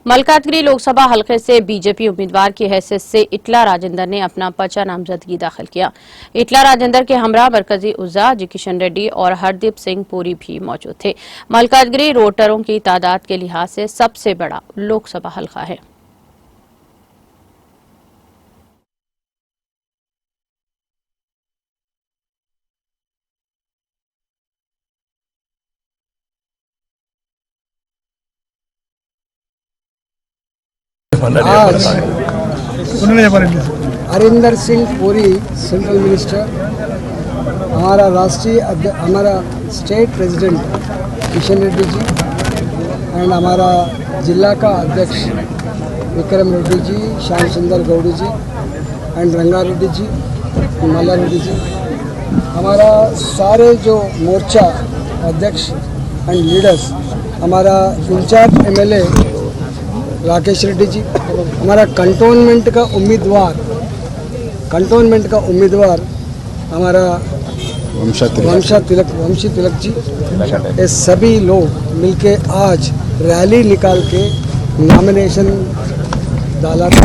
मलकाजगिरी लोकसभा हलके से बीजेपी उम्मीदवार की हैसियत से इटला राजेंद्र ने अपना पर्चा नामजदगी दाखिल किया। इटला राजेंद्र के हमरा मरकजी उज़्ज़ा जी किशन रेड्डी और हरदीप सिंह पुरी भी मौजूद थे। मलकाजगिरी वोटरों की तादाद के लिहाज से सबसे बड़ा लोकसभा हलका है। आज हरिंदर सिंह पुरी सेंट्रल मिनिस्टर, हमारा state president Kishan Reddy ji and हमारा जिला का अध्यक्ष विक्रम रेड्डी जी, श्याम सुंदर गौड़ी जी एंड रंगा रेड्डी जी, मल्ला रेड्डी जी, हमारा सारे जो मोर्चा अध्यक्ष एंड लीडर्स, हमारा इंचार्ज एमएलए राकेश रेड्डी जी, हमारा कंटोनमेंट का उम्मीदवार हमारा वंशी तिलक जी, ये सभी लोग मिलके आज रैली निकाल के नॉमिनेशन डाला था।